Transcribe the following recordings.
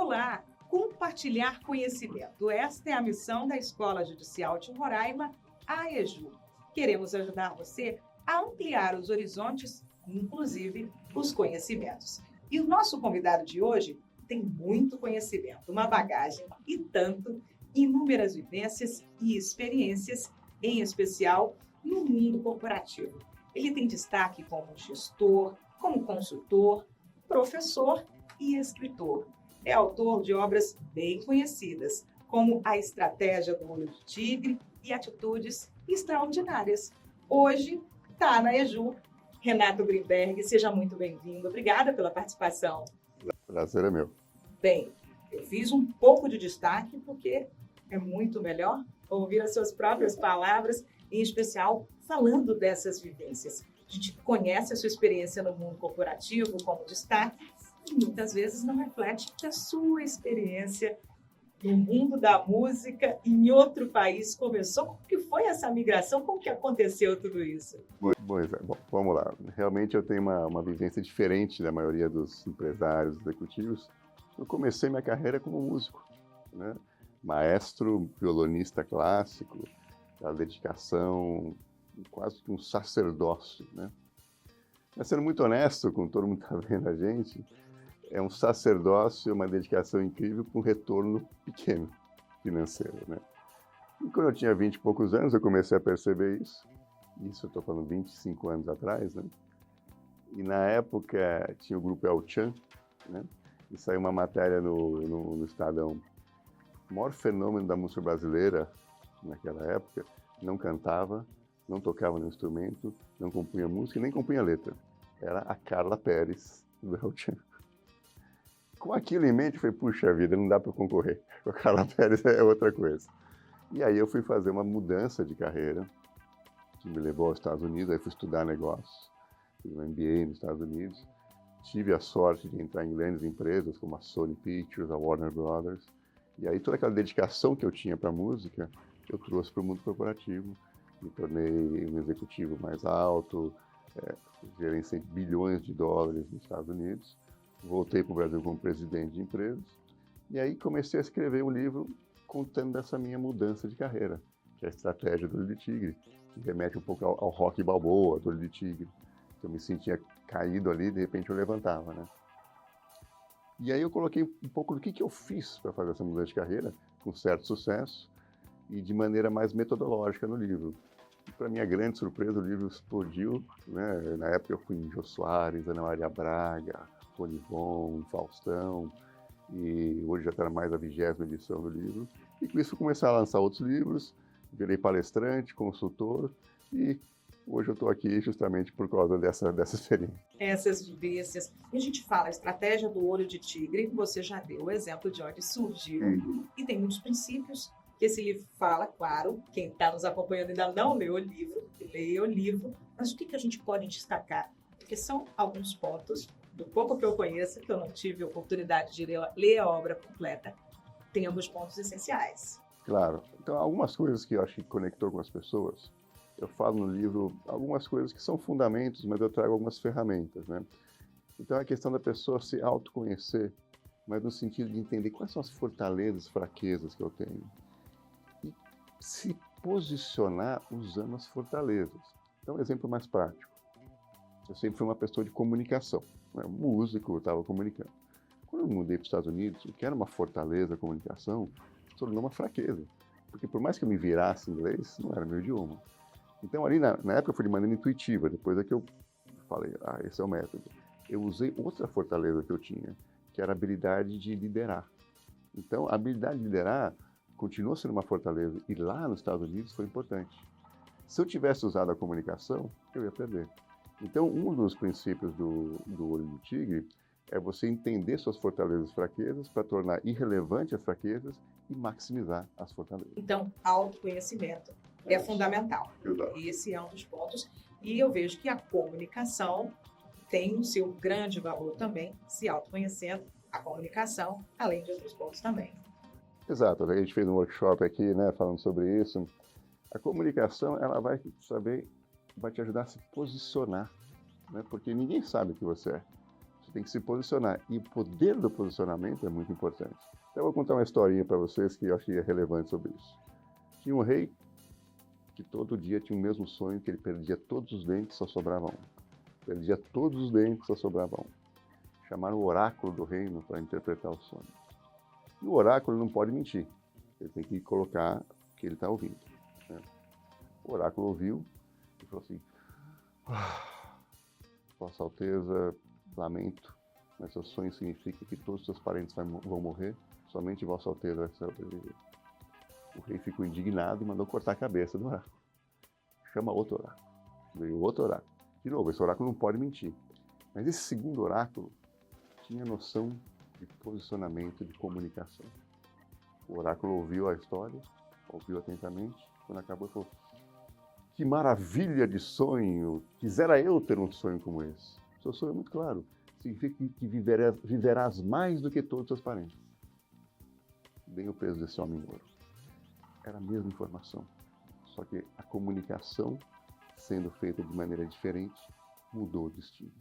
Olá! Compartilhar conhecimento. Esta é a missão da Escola Judicial de Roraima, a EJU. Queremos ajudar você a ampliar os horizontes, inclusive os conhecimentos. E o nosso convidado de hoje tem muito conhecimento, uma bagagem e tanto, inúmeras vivências e experiências, em especial no mundo corporativo. Ele tem destaque como gestor, como consultor, professor e escritor. É autor de obras bem conhecidas, como A Estratégia do Olho de Tigre e Atitudes Extraordinárias. Hoje está na EJU. Renato Grimberg, seja muito bem-vindo. Obrigada pela participação. Prazer é meu. Bem, eu fiz um pouco de destaque porque é muito melhor ouvir as suas próprias palavras, em especial falando dessas vivências. A gente conhece a sua experiência no mundo corporativo como destaque, e muitas vezes não reflete a sua experiência no mundo da música em outro país. Começou? Como que foi essa migração? Como que aconteceu tudo isso? Bom, vamos lá. Realmente eu tenho uma vivência diferente da maioria dos empresários, executivos. Eu comecei minha carreira como músico, né? Maestro, violonista clássico, a dedicação, quase que um sacerdócio, né? Mas sendo muito honesto com todo mundo que está vendo a gente, é um sacerdócio, uma dedicação incrível com um retorno pequeno financeiro, né? E quando eu tinha 20 e poucos anos, eu comecei a perceber isso. Isso eu estou falando 25 anos atrás, né? E na época tinha o grupo El Chan, né? E saiu uma matéria no Estadão. O maior fenômeno da música brasileira naquela época, não cantava, não tocava no instrumento, não compunha música e nem compunha letra. Era a Carla Perez do El Chan. Com aquilo em mente, eu falei, puxa vida, não dá para concorrer. Com a Carla Perez é outra coisa. E aí eu fui fazer uma mudança de carreira, que me levou aos Estados Unidos, aí fui estudar negócios, fiz um MBA nos Estados Unidos. Tive a sorte de entrar em grandes empresas, como a Sony Pictures, a Warner Brothers. E aí toda aquela dedicação que eu tinha para a música, eu trouxe para o mundo corporativo. Me tornei um executivo mais alto, gerenciei bilhões de dólares nos Estados Unidos. Voltei para o Brasil como presidente de empresas. E aí comecei a escrever um livro contando dessa minha mudança de carreira, que é a Estratégia do Olho de Tigre, que remete um pouco ao rock balboa do Olho de Tigre. Eu me sentia caído ali, de repente eu levantava, né? E aí eu coloquei um pouco do que eu fiz para fazer essa mudança de carreira, com certo sucesso, e de maneira mais metodológica no livro. Para minha grande surpresa, o livro explodiu, né? Na época eu fui em Jô Soares, Ana Maria Braga, Rony Von, Faustão, e hoje já está mais a 20ª edição do livro. E com isso eu comecei a lançar outros livros, virei palestrante, consultor, e hoje eu estou aqui justamente por causa dessa experiência. Essas vivências. E a gente fala, a estratégia do olho de tigre, você já deu o exemplo de onde surgiu. E tem muitos princípios que esse livro fala, claro. Quem está nos acompanhando ainda não leu o livro, leia o livro. Mas o que a gente pode destacar? Porque são alguns pontos, do pouco que eu conheço, que eu não tive a oportunidade de ler a obra completa, tem alguns pontos essenciais. Claro. Então, algumas coisas que eu acho que conectou com as pessoas, eu falo no livro algumas coisas que são fundamentos, mas eu trago algumas ferramentas, né? Então, é a questão da pessoa se autoconhecer, mas no sentido de entender quais são as fortalezas, fraquezas que eu tenho. E se posicionar usando as fortalezas. Então, um exemplo mais prático. Eu sempre fui uma pessoa de comunicação, né? Músico, eu estava comunicando. Quando eu mudei para os Estados Unidos, o que era uma fortaleza, a comunicação, se tornou uma fraqueza. Porque por mais que eu me virasse em inglês, não era meu idioma. Então, ali na época, foi de maneira intuitiva. Depois é que eu falei, esse é o método. Eu usei outra fortaleza que eu tinha, que era a habilidade de liderar. Então, a habilidade de liderar continuou sendo uma fortaleza. E lá nos Estados Unidos foi importante. Se eu tivesse usado a comunicação, eu ia perder. Então, um dos princípios do Olho de Tigre é você entender suas fortalezas e fraquezas para tornar irrelevante as fraquezas e maximizar as fortalezas. Então, autoconhecimento é fundamental. Esse é um dos pontos. E eu vejo que a comunicação tem o seu grande valor também, se autoconhecendo a comunicação, além de outros pontos também. Exato. A gente fez um workshop aqui, né, falando sobre isso. A comunicação, ela vai te ajudar a se posicionar, né, porque ninguém sabe o que você é. tem que se posicionar. E o poder do posicionamento é muito importante. Então eu vou contar uma historinha para vocês que eu acho que é relevante sobre isso. Tinha um rei que todo dia tinha o mesmo sonho, que ele perdia todos os dentes, só sobrava um. Perdia todos os dentes, só sobrava um. Chamaram o oráculo do reino para interpretar o sonho. E o oráculo não pode mentir. Ele tem que colocar o que ele está ouvindo, né? O oráculo ouviu e falou assim: Vossa Alteza, lamento, mas seu sonho significa que todos os seus parentes vão morrer, somente Vossa Alteza vai sobreviver. O rei ficou indignado e mandou cortar a cabeça do oráculo. Chama outro oráculo. Veio outro oráculo. De novo, esse oráculo não pode mentir. Mas esse segundo oráculo tinha noção de posicionamento, de comunicação. O oráculo ouviu a história, ouviu atentamente, quando acabou falou: que maravilha de sonho! Quisera eu ter um sonho como esse. Seu sonho é muito claro. Significa que viverás mais do que todos os seus parentes. Bem o peso desse homem ouro. Era a mesma informação, só que a comunicação, sendo feita de maneira diferente, mudou o destino.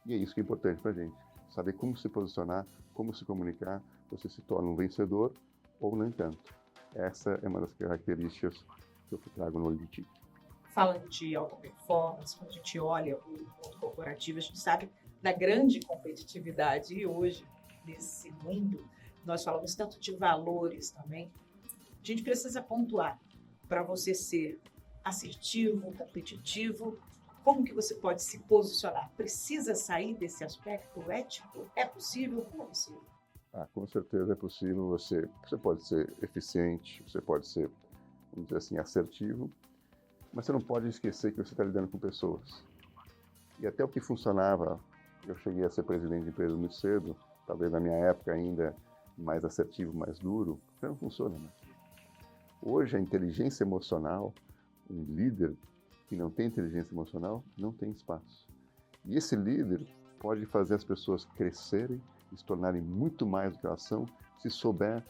E é isso que é importante para a gente. Saber como se posicionar, como se comunicar, você se torna um vencedor ou nem tanto. Essa é uma das características que eu trago no Olho de Tigre. Falando de alta performance, quando a gente olha o mundo corporativo, a gente sabe da grande competitividade. E hoje, nesse mundo, nós falamos tanto de valores também. A gente precisa pontuar para você ser assertivo, competitivo. Como que você pode se posicionar? Precisa sair desse aspecto ético? É possível? Como é possível? Com certeza é possível. Você pode ser eficiente, você pode ser, vamos dizer assim, assertivo, mas você não pode esquecer que você está lidando com pessoas. E até o que funcionava, eu cheguei a ser presidente de empresa muito cedo, talvez na minha época ainda mais assertivo, mais duro, já não funciona mais. Hoje a inteligência emocional, um líder que não tem inteligência emocional, não tem espaço. E esse líder pode fazer as pessoas crescerem e se tornarem muito mais do que elas são, se souber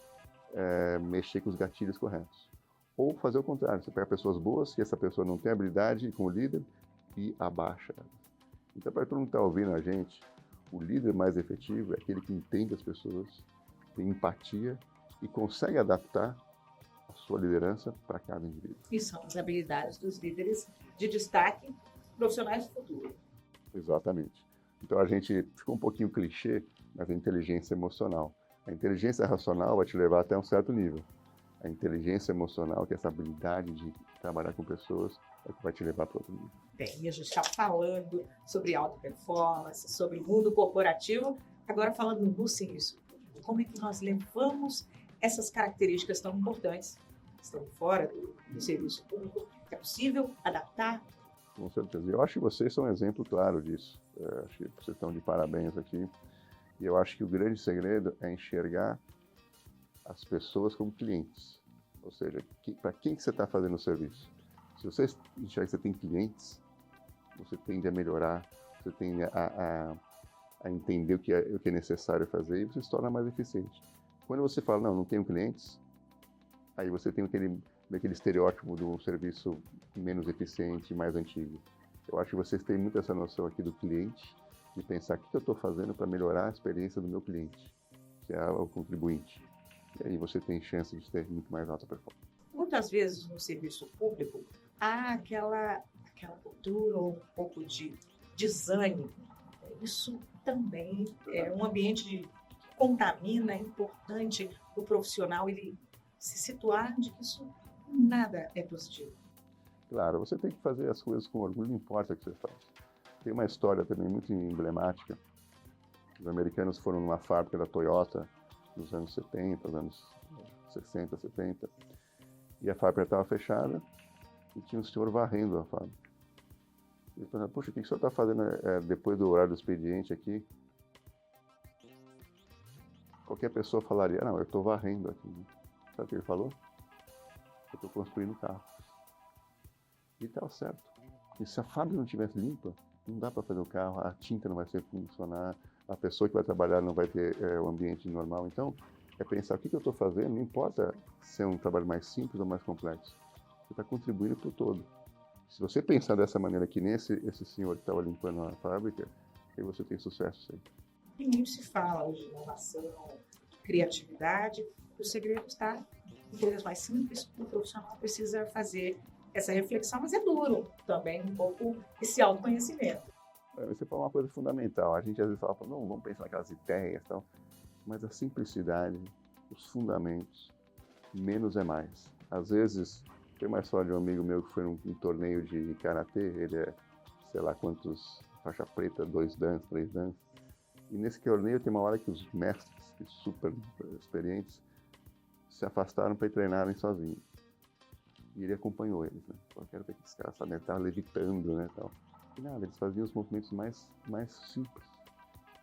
mexer com os gatilhos corretos. Ou fazer o contrário, você pega pessoas boas, que essa pessoa não tem habilidade com o líder, e abaixa elas. Então, para todo mundo que está ouvindo a gente, o líder mais efetivo é aquele que entende as pessoas, tem empatia e consegue adaptar a sua liderança para cada indivíduo. E são as habilidades dos líderes de destaque profissionais do futuro. Exatamente. Então a gente ficou um pouquinho clichê, mas a inteligência emocional. A inteligência racional vai te levar até um certo nível. A inteligência emocional, que é essa habilidade de trabalhar com pessoas, é que vai te levar para outro nível. Bem, e a gente está falando sobre alta performance, sobre o mundo corporativo, agora falando no serviço público. Como é que nós levamos essas características tão importantes, que estão fora do serviço público? É possível adaptar? Com certeza. Eu acho que vocês são um exemplo claro disso. Acho que vocês estão de parabéns aqui. E eu acho que o grande segredo é enxergar as pessoas como clientes. Ou seja, para quem que você está fazendo o serviço? Se você enxergar que você tem clientes, você tende a melhorar, você tende a entender o que é necessário fazer e você se torna mais eficiente. Quando você fala, não tenho clientes, aí você tem aquele estereótipo do serviço menos eficiente, mais antigo. Eu acho que vocês têm muito essa noção aqui do cliente, de pensar o que eu estou fazendo para melhorar a experiência do meu cliente, que é o contribuinte. E aí você tem chance de ter muito mais alta performance. Muitas vezes no serviço público há aquela cultura ou um pouco de desânimo. Isso também é um ambiente que contamina, é importante o profissional ele se situar de que isso nada é positivo. Claro, você tem que fazer as coisas com orgulho, não importa o que você faz. Tem uma história também muito emblemática. Os americanos foram numa fábrica da Toyota nos anos 70, nos anos 60, 70, e a fábrica estava fechada e tinha um senhor varrendo a fábrica. Ele falou, puxa, o que o senhor está fazendo depois do horário do expediente aqui? Qualquer pessoa falaria, não, eu estou varrendo aqui. Sabe o que ele falou? Eu estou construindo carros. E estava certo. E se a fábrica não estivesse limpa, não dá para fazer o carro, a tinta não vai ser funcionar, a pessoa que vai trabalhar não vai ter o ambiente normal. Então, é pensar o que eu estou fazendo, não importa se é um trabalho mais simples ou mais complexo. Você está contribuindo para o todo. Se você pensar dessa maneira que nem esse senhor que estava limpando a fábrica, aí você tem sucesso sempre. E muito se fala hoje de inovação, criatividade. O segredo está em coisas mais simples. O profissional precisa fazer essa reflexão, mas é duro também um pouco esse autoconhecimento. Você falou uma coisa fundamental. A gente às vezes fala, não, vamos pensar naquelas ideias e tal, mas a simplicidade, os fundamentos, menos é mais. Às vezes, tem uma história de um amigo meu que foi num torneio de karatê, ele é, sei lá quantos, faixa preta, 2 dan, 3 dan. E nesse torneio tem uma hora que os mestres, que super experientes, se afastaram para ir treinarem sozinhos. E ele acompanhou eles, né? Eu quero ver que esses caras sabem, estavam levitando, né, tal. E nada, eles faziam os movimentos mais simples,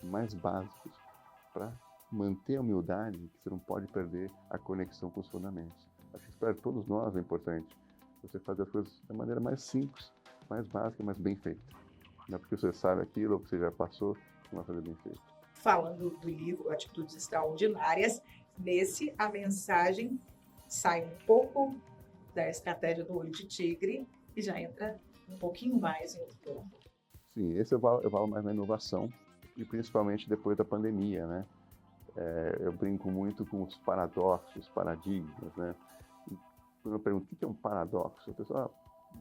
mais básicos, para manter a humildade, que você não pode perder a conexão com os fundamentos. Acho que isso para todos nós é importante. Você fazer as coisas da maneira mais simples, mais básica, mas bem feita. Não é porque você sabe aquilo ou que você já passou, que vai fazer bem feito. Falando do livro Atitudes Extraordinárias, nesse a mensagem sai um pouco da estratégia do olho de tigre e já entra um pouquinho mais em outro ponto. Sim, esse eu falo mais na inovação e principalmente depois da pandemia, né? Eu brinco muito com os paradoxos, paradigmas, né? Quando eu pergunto o que é um paradoxo, a pessoa,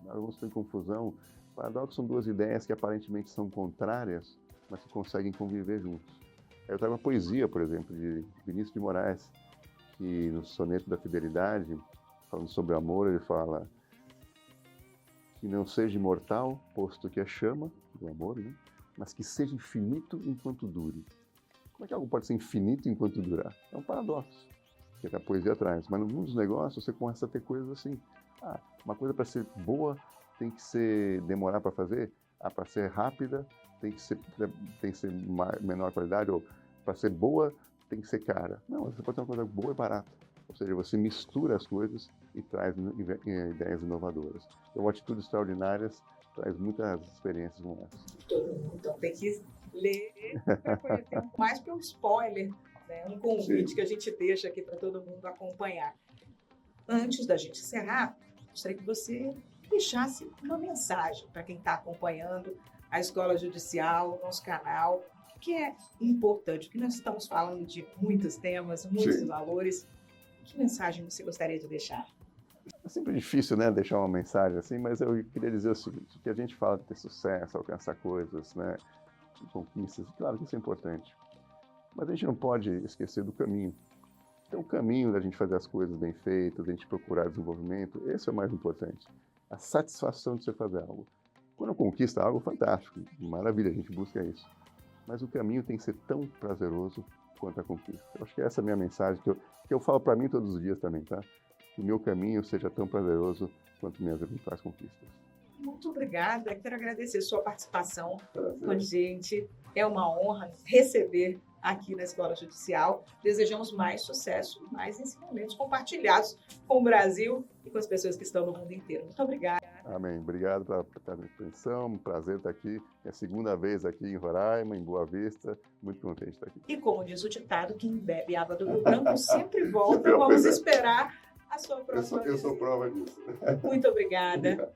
alguns têm confusão. Paradoxos são 2 ideias que aparentemente são contrárias, mas que conseguem conviver juntos. Eu trago uma poesia, por exemplo, de Vinícius de Moraes, que no Soneto da Fidelidade, falando sobre amor, ele fala que não seja imortal, posto que é chama do amor, né? Mas que seja infinito enquanto dure. Como é que algo pode ser infinito enquanto durar? É um paradoxo, que a poesia traz. Mas no mundo dos negócios, você começa a ter coisas assim. Uma coisa para ser boa tem que demorar para fazer. Para ser rápida tem que ser menor qualidade. Ou para ser boa tem que ser cara. Não, você pode ter uma coisa boa e barata. Ou seja, você mistura as coisas e traz ideias inovadoras. Então, Atitudes Extraordinárias traz muitas experiências como essa. Todo mundo então tem que ler para conhecer mais pelo spoiler, né? Um convite Sim. que a gente deixa aqui para todo mundo acompanhar. Antes da gente encerrar, gostaria que você deixasse uma mensagem para quem está acompanhando a Escola Judicial, o nosso canal, que é importante, porque nós estamos falando de muitos temas, muitos Sim. valores. Que mensagem você gostaria de deixar? É sempre difícil, né, deixar uma mensagem assim, mas eu queria dizer o seguinte, que a gente fala de ter sucesso, alcançar coisas, né, conquistas, claro que isso é importante, mas a gente não pode esquecer do caminho. Então, o caminho da gente fazer as coisas bem feitas, da gente procurar desenvolvimento, esse é o mais importante. A satisfação de você fazer algo. Quando eu conquista algo, fantástico, maravilha, a gente busca isso. Mas o caminho tem que ser tão prazeroso quanto a conquista. Eu acho que essa é a minha mensagem, que eu falo para mim todos os dias também, tá? Que o meu caminho seja tão prazeroso quanto minhas eventuais conquistas. Muito obrigada. Quero agradecer sua participação com a gente. É uma honra receber aqui na Escola Judicial. Desejamos mais sucesso, mais ensinamentos compartilhados com o Brasil e com as pessoas que estão no mundo inteiro. Muito obrigada. Amém. Obrigado pela atenção. Um prazer estar aqui. É a segunda vez aqui em Roraima, em Boa Vista. Muito contente de estar aqui. E como diz o ditado, quem bebe água do Rio Branco sempre volta. Vamos esperar a sua próxima Eu sou prova disso. Muito obrigada.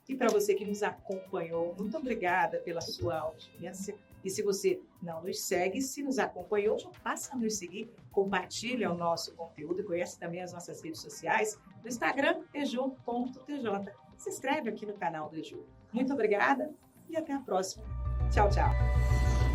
E para você que nos acompanhou, muito obrigada pela sua audiência. E se você não nos segue, se nos acompanhou, já passa a nos seguir, compartilha o nosso conteúdo e conhece também as nossas redes sociais. No Instagram, eju.tj. Se inscreve aqui no canal do Eju. Muito obrigada e até a próxima. Tchau, tchau.